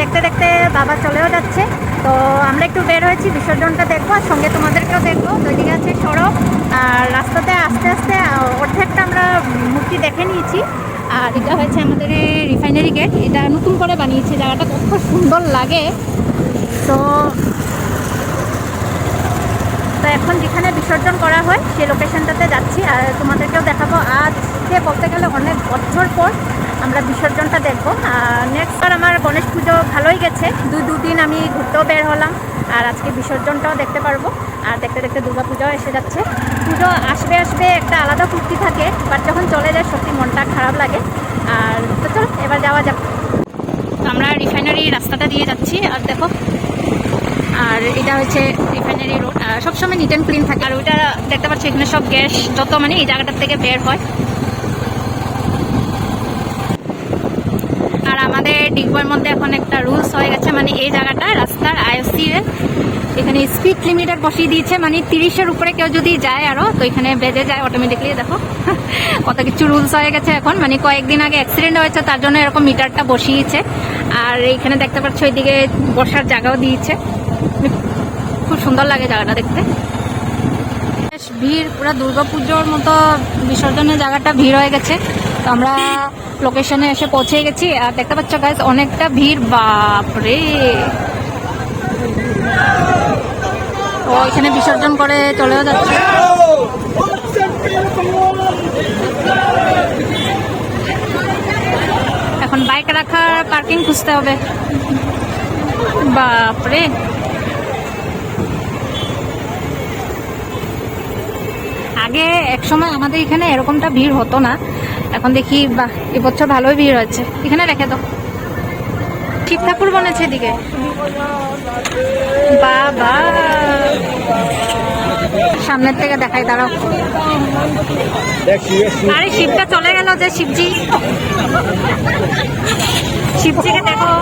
দেখতে দেখতে বাবা চলেও যাচ্ছে। তো আমরা একটু বের হয়েছি বিসর্জনটা দেখবো, আর সঙ্গে তোমাদেরকেও দেখবো। তো এদিকে আছে সড়ক, আর রাস্তাতে আস্তে আস্তে অর্ধেকটা আমরা মূর্তি দেখে নিয়েছি। আর এটা হয়েছে আমাদের রিফাইনারি গেট, এটা নতুন করে বানিয়েছে, জায়গাটা কত সুন্দর লাগে। তো এখন যেখানে বিসর্জন করা হয় সেই লোকেশনটাতে যাচ্ছি, আর তোমাদেরকেও দেখাবো। আজকে বলতে গেলে অনেক বছর পর আমরা বিসর্জনটা দেখবো। নেক্সট বার আমার গণেশ পুজো ভালোই গেছে, দুদিন আমি ঘুরতেও বের হলাম, আর আজকে বিসর্জনটাও দেখতে পারবো। আর দেখতে দেখতে দুর্গা পুজোও এসে যাচ্ছে। পুজো আসবে আসবে একটা আলাদা ফুর্তি থাকে, বাট যখন চলে যায় সত্যি মনটা খারাপ লাগে। আর তো চল এবার যাওয়া যাক। আমরা রিফাইনারি রাস্তাটা দিয়ে যাচ্ছি, আর দেখো, আর এটা হচ্ছে রিফাইনারি রোড। সবসময় নিট অ্যান্ড ক্লিন থাকে। আর ওইটা দেখতে পাচ্ছি এখানে সব গ্যাস যত মানে এই জায়গাটার থেকে বের হয়। আর আমাদের ডিগবয়ের মধ্যে এখন একটা রুলস হয়ে গেছে, মানে এই জায়গাটা রাস্তার আইওসি এখানে স্পিড লিমিটার বসিয়ে দিয়েছে, মানে 30-এর উপরে কেউ যদি যায় আরো তো এখানে বেজে যায় অটোমেটিকলি। দেখো কত কিছু রুলস হয়ে গেছে এখন, মানে কয়েকদিন আগে অ্যাক্সিডেন্ট হয়েছে তার জন্য এরকম মিটারটা বসিয়েছে। আর এইখানে দেখতে পাচ্ছ ওইদিকে বসার জায়গাও দিয়েছে, খুব সুন্দর লাগে জায়গাটা দেখতে। বেশ ভিড়, পুরো দুর্গাপুজোর মতো বিসর্জনের জায়গাটা ভিড় হয়ে গেছে। তো আমরা লোকেশনে এসে পৌঁছে গেছি, আর দেখতে পাচ্ছ গাইস অনেকটা ভিড়, বাপরে। তো এখানে বিসর্জন করে চলেও যাচ্ছে। এখন বাইক রাখার পার্কিং খুঁজতে হবে, বাপরে। আগে এক সময় আমাদের এখানে এরকমটা ভিড় হতো না, এখন দেখি বাহ এবছর ভালোই ভিড় হচ্ছে। এখানে রেখে দাও, শিব ঠাকুর বনেছে এদিকে, বাবা। সামনের থেকে দেখাই, দাঁড়াও। আরে শিবটা চলে গেল যে, শিবজিকে দেখো।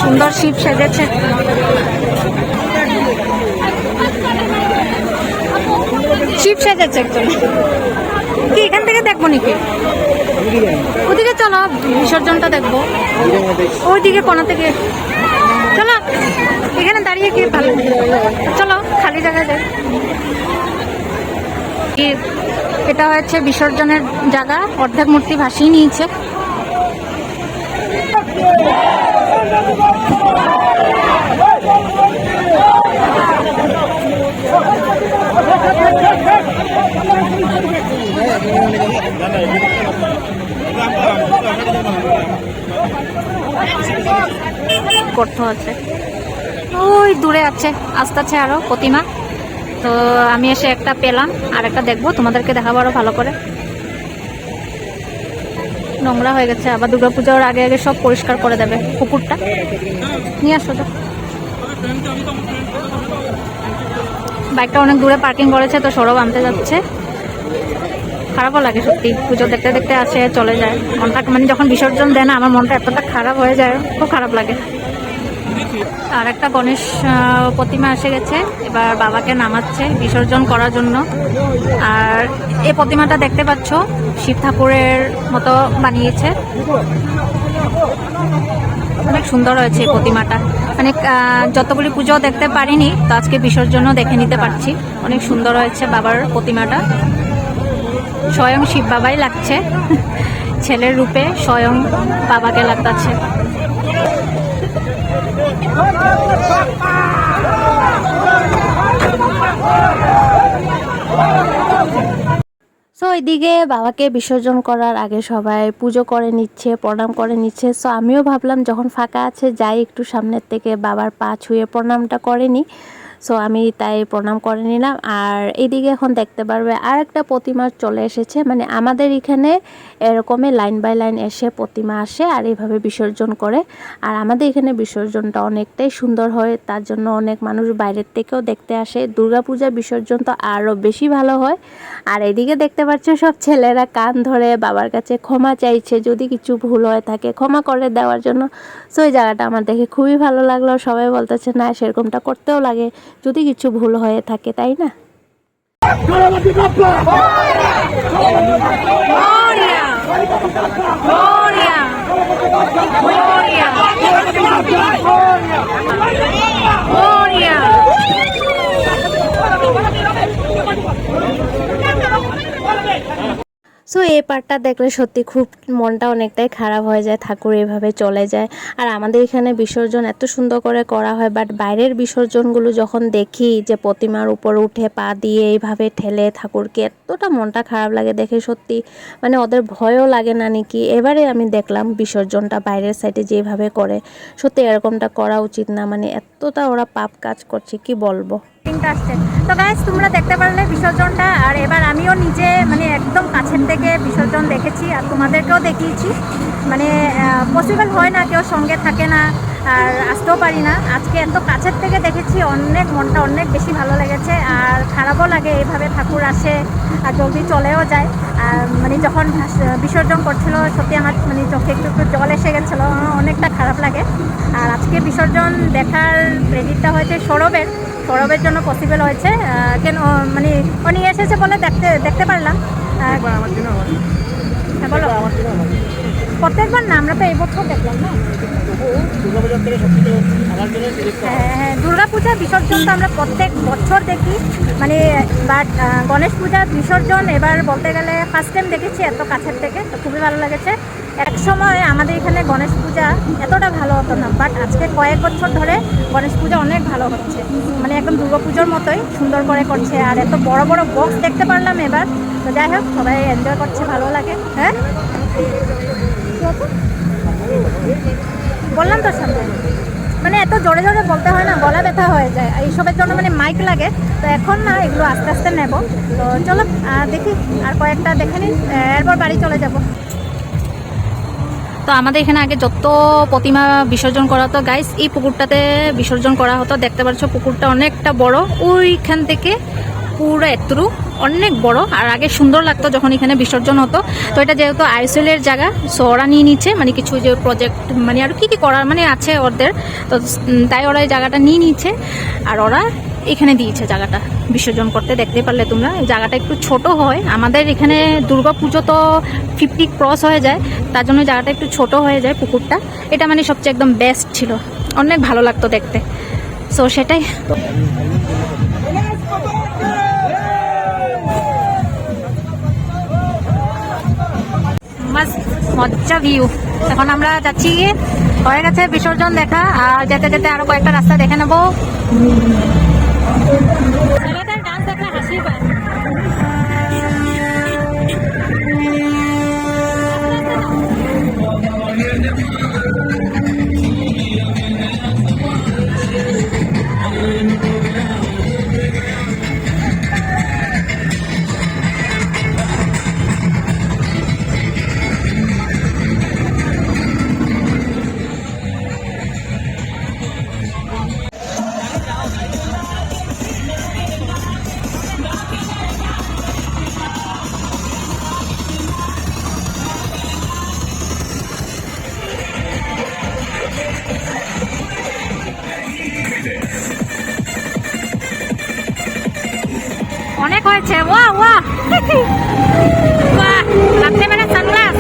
সুন্দর শিব সেজেছে। শিব সেজেছে একদম। কি এখান থেকে দেখবো নাকি? ওদিকে চলো বিসর্জনটা দেখবো, ওইদিকে কোনা থেকে। চলো এখানে দাঁড়িয়ে কি ভালো, চলো খালি জায়গায় যাই। এটা হচ্ছে বিসর্জনের জায়গা, অর্ধেক মূর্তি ভাসিয়ে নিয়েছে। করতে আছে ওই দূরে আছে, আস্তে আছে আরো প্রতিমা। তো আমি এসে একটা পেলাম, আর একটা দেখবো, তোমাদেরকে দেখাবো আরো ভালো করে। নোংরা হয়ে গেছে, আবার দুর্গাপূজার আগে আগে সব পরিষ্কার করে দেবে। পুকুরটা নিয়ে আসো তো। বাইকটা অনেক দূরে পার্কিং করেছে, তো সৌরভ আনতে যাচ্ছে। খারাপও লাগে সত্যি, পুজো দেখতে দেখতে আসে চলে যায় মনটা, মানে যখন বিসর্জন দেয় না আমার মনটা এতটা খারাপ হয়ে যায়, খুব খারাপ লাগে। আর একটা গণেশ প্রতিমা এসে গেছে, এবার বাবাকে নামাচ্ছে বিসর্জন করার জন্য। আর এই প্রতিমাটা দেখতে পাচ্ছ শিব ঠাকুরের মতো বানিয়েছে, অনেক সুন্দর হয়েছে এই প্রতিমাটা। মানে যতগুলি পুজো দেখতে পারিনি, তো আজকে বিসর্জনও দেখে নিতে পারছি। অনেক সুন্দর হয়েছে বাবার প্রতিমাটা, স্বয়ং শিব বাবাই লাগছে, ছেলের রূপে স্বয়ং বাবাকে লাগতাছে। সো এদিকে বাবাকে বিসর্জন করার আগে সবাই পুজো করে নিচ্ছে, প্রণাম করে নিচ্ছে। সো আমিও ভাবলাম যখন ফাঁকা আছে যাই একটু সামনের থেকে বাবার পা ছুঁয়ে প্রণামটা করে নিই। সো আমি তাই প্রণাম করে নিলাম। আর এইদিকে এখন দেখতে পারবে আর একটা প্রতিমা চলে এসেছে, মানে আমাদের এখানে এরকমই লাইন বাই লাইন এসে প্রতিমা আসে আর এইভাবে বিসর্জন করে। আর আমাদের এখানে বিসর্জনটা অনেকটাই সুন্দর হয়, তার জন্য অনেক মানুষ বাইরের থেকেও দেখতে আসে। দুর্গাপূজা বিসর্জন তো আরও বেশি ভালো হয়। আর এদিকে দেখতে পাচ্ছ সব ছেলেরা কান ধরে বাবার কাছে ক্ষমা চাইছে, যদি কিছু ভুল হয়ে থাকে ক্ষমা করে দেওয়ার জন্য। সো এই জায়গাটা আমার দেখে খুবই ভালো লাগলো। সবাই বলতেছে না সেরকমটা করতেও লাগে যদি কিছু ভুল হয়ে থাকে, তাই না? Ganpati Bappa Gloria! Gloria! Gloria! Gloria! So এই পার্টটা দেখলে সত্যি খুব মনটা অনেকটাই খারাপ হয়ে যায়, ঠাকুর এভাবে চলে যায়। আর আমাদের এখানে বিসর্জন এত সুন্দর করে করা হয়, বাট বাইরের বিসর্জনগুলো যখন দেখি যে প্রতিমার উপর উঠে পা দিয়ে এইভাবে ঠেলে ঠাকুরকে, এতটা মনটা খারাপ লাগে দেখে সত্যি। মানে ওদের ভয়ও লাগে না নাকি। এবারে আমি দেখলাম বিসর্জনটা বাইরের সাইডে যেভাবে করে, সত্যি এরকমটা করা উচিত না। মানে এতটা ওরা পাপ কাজ করছে কি বলবো। আসছে তো গাইস, তোমরা দেখতে পারলে বিসর্জনটা। আর এবার আমিও নিজে মানে একদম কাছের থেকে বিসর্জন দেখেছি আর তোমাদেরকেও দেখিয়েছি। মানে পসিবল হয় না, কেউ সঙ্গে থাকে না আর আসতেও পারি না। আজকে এত কাছের থেকে দেখেছি, অনেক মনটা অনেক বেশি ভালো লেগেছে। আর খারাপও লাগে এইভাবে ঠাকুর আসে আর জলদি চলেও যায়। আর মানে যখন বিসর্জন করছিল সত্যি আমার মানে চোখে একটু একটু জল এসে গেছিলো, অনেকটা খারাপ লাগে। আর আজকে বিসর্জন দেখার ক্রেডিটটা হয়েছে সৌরভের জন্য পসিবল হয়েছে। কেন মানে উনি এসেছে বলে দেখতে পারলাম। হ্যাঁ বলো, প্রত্যেকবার না, আমরা তো এই বছর দেখলাম না। হ্যাঁ, দুর্গাপূজা বিসর্জন তো আমরা প্রত্যেক বছর দেখি মানে, বাট গণেশ পূজা বিসর্জন এবার বলতে গেলে ফার্স্ট টাইম দেখেছি এত কাছের থেকে, তো খুবই ভালো লেগেছে। এক সময় আমাদের এখানে গণেশ পূজা এতটা ভালো হতো না, বাট আজকে কয়েক বছর ধরে গণেশ পূজা অনেক ভালো হচ্ছে। মানে একদম দুর্গাপুজোর মতোই সুন্দর করে করছে। আর এত বড় বড় বক্স দেখতে পারলাম এবার। তো যাই হোক, সবাই এনজয় করছে, ভালো লাগে। হ্যাঁ বললাম তো সামনে, মানে এত জোরে জোরে বলতে হয় না, গলা ব্যথা হয়ে যায় এইসবের জন্য, মানে মাইক লাগে। তো এখন না, এগুলো আস্তে আস্তে নেব। তো চলো দেখি আর কয়েকটা দেখে নিই, এরপর বাড়ি চলে যাব। তো আমাদের এখানে আগে যত প্রতিমা বিসর্জন করা হতো গাইস, এই পুকুরটাতে বিসর্জন করা হতো। দেখতে পাচ্ছ পুকুরটা অনেকটা বড়, ওইখান থেকে পুরো এতটুকু অনেক বড়। আর আগে সুন্দর লাগতো যখন এখানে বিসর্জন হতো। তো এটা যেহেতু আইসোলের জায়গা, সো ওরা নিয়ে নিচ্ছে, মানে কিছু যে প্রজেক্ট মানে আরও কী করার মানে আছে ওদের, তো তাই ওরা এই জায়গাটা নিয়ে নিচ্ছে। আর ওরা এখানে দিয়েছে জায়গাটা বিসর্জন করতে। দেখতে পারলে তোমরা, এই জায়গাটা একটু ছোট হয়। আমাদের এখানে দুর্গা পুজো তো 50 ক্রস হয়ে যায়, তার জন্য জায়গাটা একটু ছোট হয়ে যায় পুকুরটা। এটা মানে সবচেয়ে একদম বেস্ট ছিল, অনেক ভালো লাগতো দেখতে। সো সেটাই। মজা ভিউ। এখন আমরা যাচ্ছি, হয়ে গেছে বিসর্জন দেখা। আর যেতে যেতে আরো কয়েকটা রাস্তা দেখে নেবো। ডান্স দেখলে হাসি পায়। অনেক হয়েছে। ওয়া ওয়া বাহ, লাগতে পারে সানগ্লাস।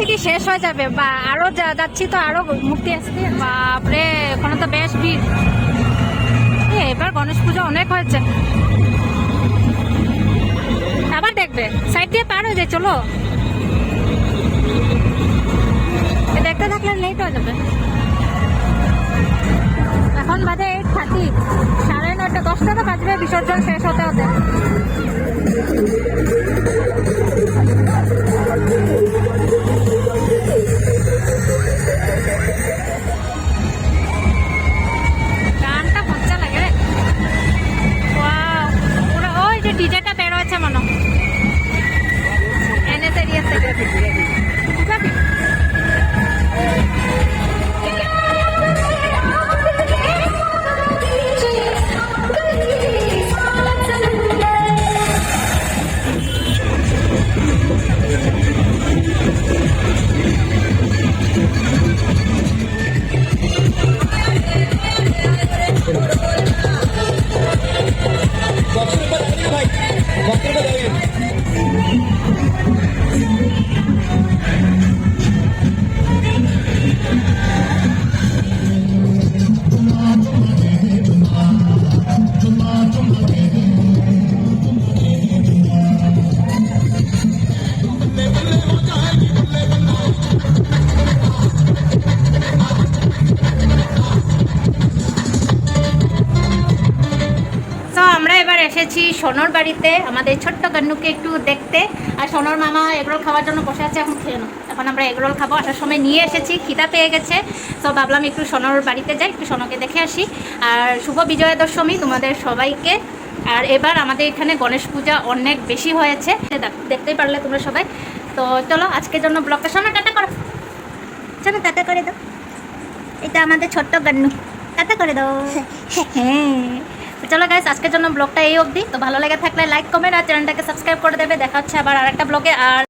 কি শেষ হয়ে যাবে বা আরো যাচ্ছি তো আরো মূর্তি আসছে। বাপরে, ওখানে তো বেশ ভিড়। এবার গণেশ পুজো অনেক হয়েছে, আবার দেখবে সাইড দিয়ে পার হয়ে যায়। চলো দেখতে থাকলে লেট হয়ে যাবে। এখন বাজে 8:30, 9:30, 10টা তো বাজবে বিসর্জন শেষ হতে হতে। গানটা মজা লাগে রে। ওয়াও, সোনর বাড়িতে আমাদের ছোট্ট গান্নুকে একটু দেখতে। আর সোনর মামা এগরোল খাওয়ার জন্য বসে আছে, এখন খেয়ে নাও। এখন আমরা এগরোল খাবো, আসার সময় নিয়ে এসেছি, খিদা পেয়ে গেছে। তো ভাবলাম একটু সোনর বাড়িতে যাই, একটু সোনকে দেখে আসি। আর শুভ বিজয়া দশমী তোমাদের সবাইকে। আর এবার আমাদের এখানে গণেশ পূজা অনেক বেশি হয়েছে, দেখতেই পারলে তোমরা সবাই। তো চলো আজকের জন্য ব্লগটা সোনা টাটা করো, চলো টাটা করে দাও। এটা আমাদের ছোট্ট গান্নু, টাটা করে দাও। হ্যাঁ, চলো গাইস আজকের জন্য ব্লগটা এই অবধি। তো ভালো লেগে থাকলে লাইক কমেন্ট আর চ্যানেলটাকে সাবস্ক্রাইব করে দেবে। দেখা হচ্ছে আবার আরেকটা ব্লগে। আর